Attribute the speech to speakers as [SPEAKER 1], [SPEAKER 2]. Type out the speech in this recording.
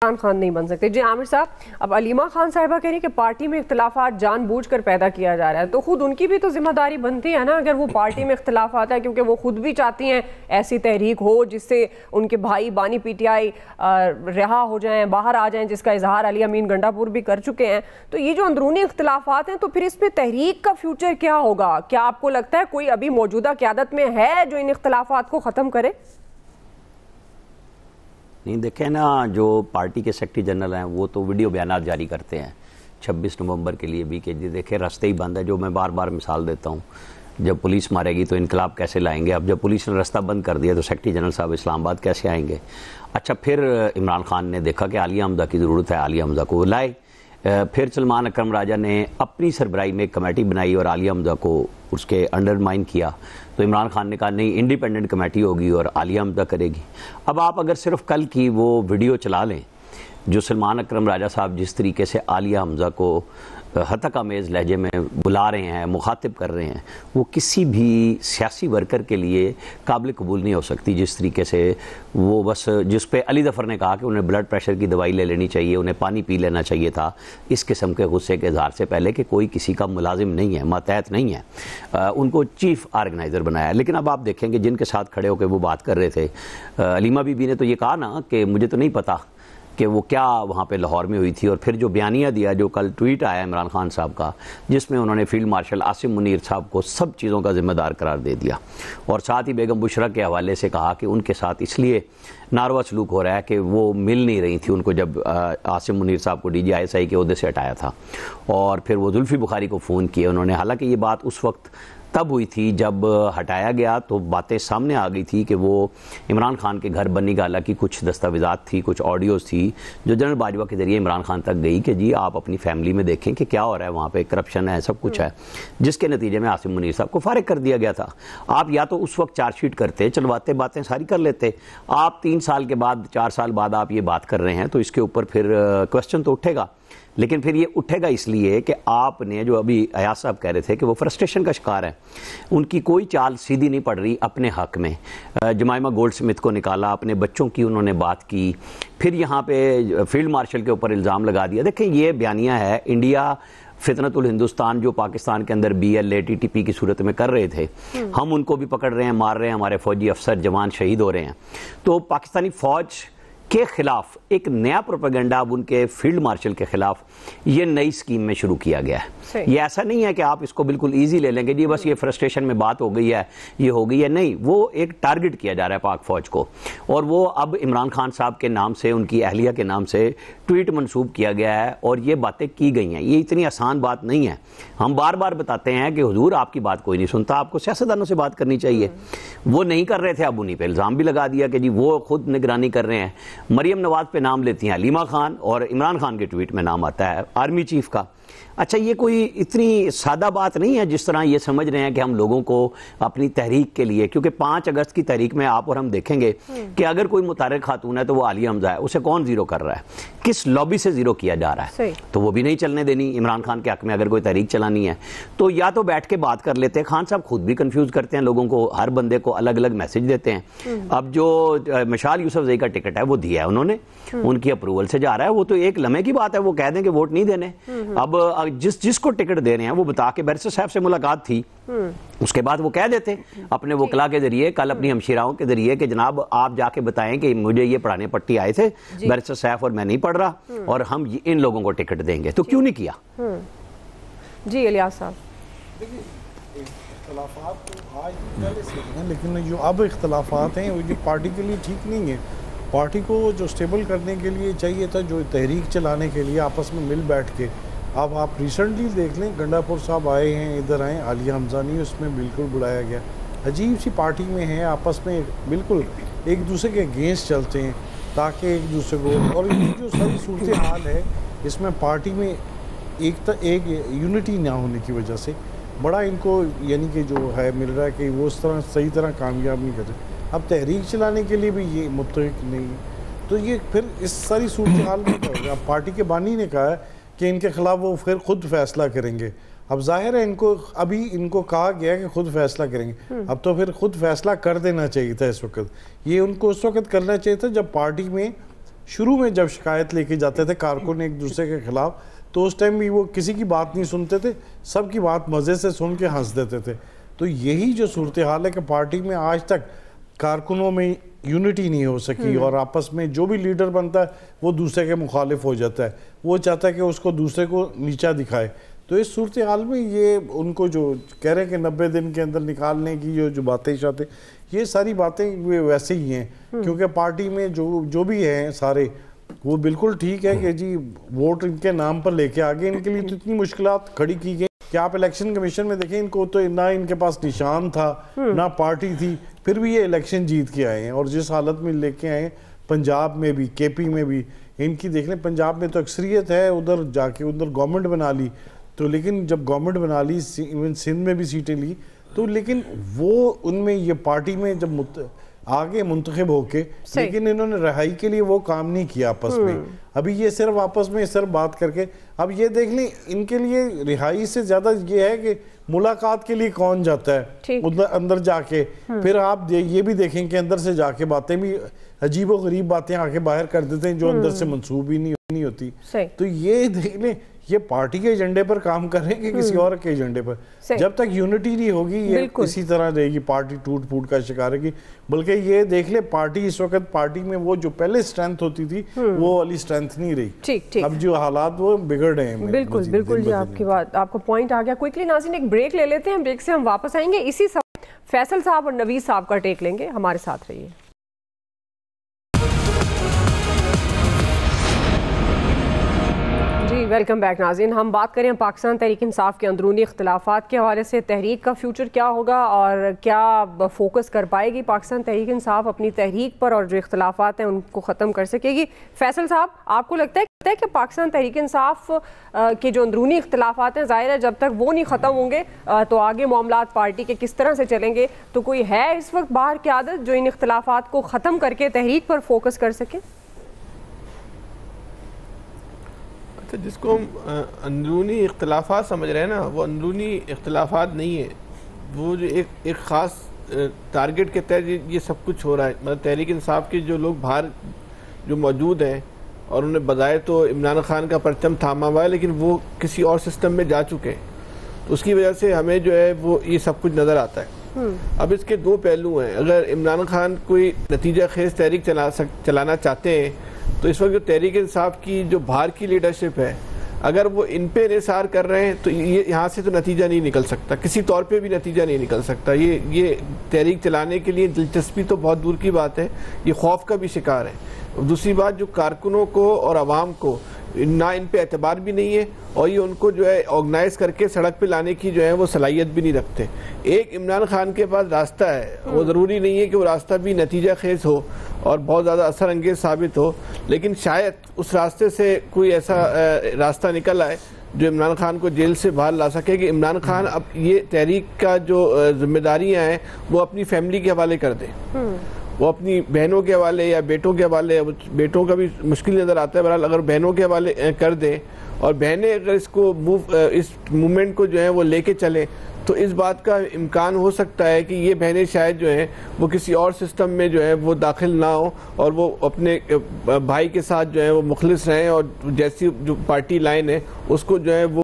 [SPEAKER 1] عمران خان نہیں بن سکتے. جی عامر صاحب، اب علیمہ خان صاحبہ کہہ رہی کہ پارٹی میں اختلافات جان بوجھ کر پیدا کیا جا رہا ہے، تو خود ان کی بھی تو ذمہ داری بنتی ہے نا اگر وہ پارٹی میں اختلافات ہے، کیونکہ وہ خود بھی چاہتی ہیں ایسی تحریک ہو جس سے ان کے بھائی بانی پی ٹی آئی رہا ہو جائیں، باہر آ جائیں، جس کا اظہار علی امین گنڈا پور بھی کر چکے ہیں. تو یہ جو اندرونی اختلافات ہیں تو پھر اس پہ تحریک کا فیوچر کیا ہوگا؟ کیا آپ کو لگتا ہے کوئی ابھی موجودہ قیادت میں ہے جو ان اختلافات کو ختم کرے؟
[SPEAKER 2] نہیں دیکھیں نا، جو پارٹی کے سیکرٹری جنرل ہیں وہ تو ویڈیو بیانات جاری کرتے ہیں 26 نومبر کے لیے بھی کہ جی دیکھیں راستے ہی بند ہے. جو میں بار بار مثال دیتا ہوں، جب پولیس مارے گی تو انقلاب کیسے لائیں گے؟ اب جب پولیس نے راستہ بند کر دیا تو سیکرٹری جنرل صاحب اسلام آباد کیسے آئیں گے؟ اچھا، پھر عمران خان نے دیکھا کہ عالیہ حمزہ کی ضرورت ہے، عالیہ حمزہ کو لائے. پھر سلمان اکرم راجہ نے اپنی سربراہی میں ایک کمیٹی بنائی اور عالیہ حمزہ کو اس کے انڈرمائن کیا. تو عمران خان نے کہا نہیں، انڈیپینڈنٹ کمیٹی ہوگی اور عالیہ حمزہ کرے گی. اب آپ اگر صرف کل کی وہ ویڈیو چلا لیں جو سلمان اکرم راجہ صاحب جس طریقے سے عالیہ حمزہ کو ہتک آمیز لہجے میں بلا رہے ہیں، مخاطب کر رہے ہیں، وہ کسی بھی سیاسی ورکر کے لیے قابل قبول نہیں ہو سکتی. جس طریقے سے وہ بس جس پہ علی ظفر نے کہا کہ انہیں بلڈ پریشر کی دوائی لے لینی چاہیے، انہیں پانی پی لینا چاہیے تھا، اس قسم کے غصے کے اظہار سے پہلے کہ کوئی کسی کا ملازم نہیں ہے، ماتحت نہیں ہے، ان کو چیف آرگنائزر بنایا. لیکن اب آپ دیکھیں کہ جن کے ساتھ کھڑے ہو کے وہ بات کر رہے تھے، علیمہ بی بی نے تو یہ کہا نا کہ مجھے تو نہیں پتا کہ وہ کیا وہاں پہ لاہور میں ہوئی تھی. اور پھر جو بیانیہ دیا، جو کل ٹویٹ آیا عمران خان صاحب کا، جس میں انہوں نے فیلڈ مارشل عاصم منیر صاحب کو سب چیزوں کا ذمہ دار قرار دے دیا، اور ساتھ ہی بیگم بشرا کے حوالے سے کہا کہ ان کے ساتھ اس لیے ناروا سلوک ہو رہا ہے کہ وہ مل نہیں رہی تھی ان کو جب عاصم منیر صاحب کو D G I S I کے عہدے سے ہٹایا تھا. اور پھر وہ زلفی بخاری کو فون کیے انہوں نے. حالانکہ یہ بات اس وقت تب ہوئی تھی جب ہٹایا گیا تو باتیں سامنے آ گئی تھی کہ وہ عمران خان کے گھر بنی گالا کی کچھ دستاویزات تھی، کچھ آڈیوز تھی جو جنرل باجوہ کے ذریعے عمران خان تک گئی کہ جی آپ اپنی فیملی میں دیکھیں کہ کیا ہو رہا ہے وہاں پہ، کرپشن ہے، سب کچھ ہے، جس کے نتیجے میں عاصم منیر صاحب کو فارغ کر دیا گیا تھا. آپ یا تو اس وقت چارج شیٹ کرتے، چلواتے، باتیں ساری کر لیتے. آپ 3 سال کے بعد، 4 سال بعد آپ یہ بات کر رہے ہیں تو اس کے اوپر پھر کوسچن تو اٹھے گا. لیکن پھر یہ اٹھے گا اس لیے کہ آپ نے جو ابھی ایاز صاحب کہہ رہے تھے کہ وہ فرسٹریشن کا شکار ہے، ان کی کوئی چال سیدھی نہیں پڑ رہی اپنے حق میں. جمائمہ گولڈ سمتھ کو نکالا، اپنے بچوں کی انہوں نے بات کی، پھر یہاں پہ فیلڈ مارشل کے اوپر الزام لگا دیا. دیکھیں یہ بیانیہ ہے انڈیا فتنت الہندوستان جو پاکستان کے اندر B L A T T P کی صورت میں کر رہے تھے، ہم ان کو بھی پکڑ رہے ہیں، مار رہے ہیں، ہمارے فوجی افسر جوان شہید ہو رہے ہیں. تو پاکستانی فوج کے خلاف ایک نیا پروپیگنڈا اب ان کے فیلڈ مارشل کے خلاف یہ نئی سکیم میں شروع کیا گیا ہے. یہ ایسا نہیں ہے کہ آپ اس کو بالکل ایزی لے لیں گے جی بس یہ فرسٹریشن میں بات ہو گئی ہے، یہ ہو گئی ہے. نہیں، وہ ایک ٹارگٹ کیا جا رہا ہے پاک فوج کو، اور وہ اب عمران خان صاحب کے نام سے، ان کی اہلیہ کے نام سے ٹویٹ منسوب کیا گیا ہے اور یہ باتیں کی گئی ہیں. یہ اتنی آسان بات نہیں ہے. ہم بار بار بتاتے ہیں کہ حضور آپ کی بات کوئی نہیں سنتا، آپ کو سیاستدانوں سے بات کرنی چاہیے. وہ نہیں کر رہے تھے، اب انہیں پہ الزام بھی لگا دیا کہ جی وہ خود نگرانی کر رہے ہیں. مریم نواز پہ نام لیتی ہیں علیمہ خان، اور عمران خان کے ٹویٹ میں نام آتا ہے آرمی چیف کا. اچھا، یہ کوئی اتنی سادہ بات نہیں ہے جس طرح یہ سمجھ رہے ہیں کہ ہم لوگوں کو اپنی تحریک کے لیے، کیونکہ 5 اگست کی تحریک میں آپ اور ہم دیکھیں گے کہ اگر کوئی متحرک خاتون ہے تو وہ عالیہ حمزہ ہے. اسے کون زیرو کر رہا ہے؟ کس لابی سے زیرو کیا جا رہا ہے؟ تو وہ بھی نہیں چلنے دینی عمران خان کے حق میں. اگر کوئی تحریک چلانی ہے تو یا تو بیٹھ کے بات کر لیتے ہیں. خان صاحب خود بھی کنفیوز کرتے ہیں لوگوں کو، ہر بندے کو الگ الگ میسج دیتے ہیں. اب جو مشال یوسفزئی کا ٹکٹ ہے وہ دیا ہے انہوں نے، ان کی اپروول سے جا رہا ہے. وہ تو ایک لمحے کی بات ہے، وہ کہہ دیں کہ ووٹ نہیں دینے. اب جس کو ٹکٹ دے رہے ہیں وہ بتا کے بیرسٹر صاحب سے ملاقات تھی، اس کے بعد وہ کہہ دیتے اپنے وکلا کے ذریعے، کل اپنی ہمشیراؤں کے ذریعے کہ جناب آپ جا کے بتائیں کہ مجھے یہ پڑھانے پٹی آئے تھے بیرسٹر صاحب اور میں نہیں پڑھ رہا اور ہم ان لوگوں کو ٹکٹ دیں گے. تو کیوں نہیں کیا؟
[SPEAKER 1] جی الیاس صاحب،
[SPEAKER 3] اختلافات تو آج پہلے سے ہیں، لیکن جو اب اختلافات ہیں وہ جو پارٹی کے لیے ٹھیک نہیں ہے. پارٹی کو جو سٹیبل کرنے کے لیے چاہیے تھا، جو تحریک چلانے کے لیے آپس میں مل بیٹھ کے. اب آپ ریسنٹلی دیکھ لیں، گنڈا پور صاحب آئے ہیں، ادھر آئے، عالیہ حمزہ نہیں اس میں بالکل بلایا گیا. عجیب سی پارٹی میں ہیں، آپس میں بالکل ایک دوسرے کے اگینسٹ چلتے ہیں تاکہ ایک دوسرے کو. اور یہ جو ساری صورتحال ہے اس میں پارٹی میں ایک یونٹی نہ ہونے کی وجہ سے بڑا ان کو یعنی کہ جو ہے مل رہا ہے کہ وہ اس طرح صحیح طرح کامیاب نہیں کرتے. اب تحریک چلانے کے لیے بھی یہ متفق نہیں ہے. تو یہ پھر اس ساری صورتحال میں کیا ہوگا؟ اب پارٹی کے بانی نے کہا ہے کہ ان کے خلاف وہ پھر خود فیصلہ کریں گے. اب ظاہر ہے ان کو کہا گیا کہ خود فیصلہ کریں گے. اب تو پھر خود فیصلہ کر دینا چاہیے تھا اس وقت. یہ ان کو اس وقت کرنا چاہیے تھا جب پارٹی میں شروع میں جب شکایت لے کے جاتے تھے کارکن ایک دوسرے کے خلاف تو اس ٹائم بھی وہ کسی کی بات نہیں سنتے تھے, سب کی بات مزے سے سن کے ہنس دیتے تھے. تو یہی جو صورتحال ہے کہ پارٹی میں آج تک کارکنوں میں یونٹی نہیں ہو سکی اور آپس میں جو بھی لیڈر بنتا ہے وہ دوسرے کے مخالف ہو جاتا ہے, وہ چاہتا ہے کہ اس کو دوسرے کو نیچا دکھائے. تو اس صورتحال میں یہ ان کو جو کہہ رہے ہیں کہ 90 دن کے اندر نکالنے کی جو باتیں شاتیں, یہ ساری باتیں ویسے ہی ہیں, کیونکہ پارٹی میں جو بھی ہیں سارے وہ بالکل ٹھیک ہے کہ جی ووٹ ان کے نام پر لے کے آگے, ان کے لیے تو اتنی مشکلات کھڑی کی گئی کہ آپ الیکشن کمیشن میں دیکھیں ان کو تو نہ ان کے پاس نشان تھا نہ پارٹی تھی, پھر بھی یہ الیکشن جیت کے آئے ہیں. اور جس حالت میں لے کے آئے ہیں پنجاب میں بھی کے پی میں بھی ان کی دیکھ لیں, پنجاب میں تو اکثریت ہے, ادھر جا کے ادھر گورنمنٹ بنا لی, تو لیکن جب گورنمنٹ بنا لی ایون سندھ میں بھی سیٹیں لی, تو لیکن وہ ان میں یہ پارٹی میں جب آگے منتخب ہو کے, لیکن انہوں نے رہائی کے لیے وہ کام نہیں کیا آپس میں. ابھی یہ صرف آپس میں صرف بات کر کے, اب یہ دیکھ لیں ان کے لیے رہائی سے زیادہ یہ ہے کہ ملاقات کے لیے کون جاتا ہے اندر جا کے, پھر آپ یہ بھی دیکھیں کہ اندر سے جا کے باتیں بھی عجیب و غریب باتیں آ کے باہر کر دیتے ہیں جو اندر سے منسوب ہی نہیں ہوتی. تو یہ دیکھ لیں یہ پارٹی کے ایجنڈے پر کام کر رہے ہیں کہ کسی اور کے ایجنڈے پر. جب تک یونٹی نہیں ہوگی یہ اسی طرح رہے گی, پارٹی ٹوٹ پھوٹ کا شکار ہے گی. بلکہ یہ دیکھ لے پارٹی اس وقت پارٹی میں وہ جو پہلے سٹرینتھ ہوتی تھی وہ والی سٹرینتھ نہیں رہی, اب جو حالات وہ بگڑ رہے ہیں.
[SPEAKER 1] بالکل بالکل جی, آپ کی بات, آپ کو پوائنٹ آ گیا. کوئکلی ناظرین ایک بریک لے لیتے ہیں, بریک سے ہم واپس آئیں گے. اسی فیصل صاحب اور نویز صاحب کا ٹیک لیں گے, ہمارے ساتھ رہیے. جی ویلکم بیک ناظرین. ہم بات کریں پاکستان تحریک انصاف کے اندرونی اختلافات کے حوالے سے, تحریک کا فیوچر کیا ہوگا اور کیا فوکس کر پائے گی پاکستان تحریک انصاف اپنی تحریک پر, اور جو اختلافات ہیں ان کو ختم کر سکے گی. فیصل صاحب, آپ کو لگتا ہے کہ پاکستان تحریک انصاف کے جو اندرونی اختلافات ہیں, ظاہر ہے جب تک وہ نہیں ختم ہوں گے تو آگے معاملات پارٹی کے کس طرح سے چلیں گے, تو کوئی ہے اس وقت باہر قیادت جو ان اختلافات کو ختم کر کے تحریک پر فوکس کر سکے؟
[SPEAKER 4] جس کو ہم اندرونی اختلافات سمجھ رہے ہیں نا, وہ اندرونی اختلافات نہیں ہے, وہ جو ایک خاص ٹارگٹ کے تحت یہ سب کچھ ہو رہا ہے. مطلب تحریک انصاف کے جو لوگ باہر جو موجود ہیں اور انہیں بظاہر تو عمران خان کا پرچم تھاما ہوا ہے, لیکن وہ کسی اور سسٹم میں جا چکے ہیں, تو اس کی وجہ سے ہمیں جو ہے وہ یہ سب کچھ نظر آتا ہے. اب اس کے دو پہلو ہیں. اگر عمران خان کوئی نتیجہ خیز تحریک چلانا چاہتے ہیں تو اس وقت جو تحریک انصاف کی جو باہر کی لیڈرشپ ہے, اگر وہ ان پہ انحصار کر رہے ہیں تو یہاں سے تو نتیجہ نہیں نکل سکتا, کسی طور پہ بھی نتیجہ نہیں نکل سکتا. یہ تحریک چلانے کے لیے دلچسپی تو بہت دور کی بات ہے, یہ خوف کا بھی شکار ہے. دوسری بات, جو کارکنوں کو اور عوام کو نہ ان پہ اعتبار بھی نہیں ہے, اور یہ ان کو جو ہے آرگنائز کر کے سڑک پہ لانے کی جو ہے وہ صلاحیت بھی نہیں رکھتے. ایک عمران خان کے پاس راستہ ہے, وہ ضروری نہیں ہے کہ وہ راستہ بھی نتیجہ خیز ہو اور بہت زیادہ اثر انگیز ثابت ہو, لیکن شاید اس راستے سے کوئی ایسا راستہ نکل آئے جو عمران خان کو جیل سے باہر لا سکے کہ عمران خان اب یہ تحریک کا جو ذمہ داریاں ہیں وہ اپنی فیملی کے حوالے کر دیں, وہ اپنی بہنوں کے حوالے یا بیٹوں کے حوالے. بیٹوں کا بھی مشکل نظر آتا ہے, بہرحال اگر بہنوں کے حوالے کر دیں اور بہنیں اگر اس موومنٹ کو جو ہے وہ لے کے چلیں, تو اس بات کا امکان ہو سکتا ہے کہ یہ بہنیں شاید جو ہیں وہ کسی اور سسٹم میں جو ہے وہ داخل نہ ہوں اور وہ اپنے بھائی کے ساتھ جو ہے وہ مخلص رہیں, اور جیسی جو پارٹی لائن ہے اس کو جو ہے وہ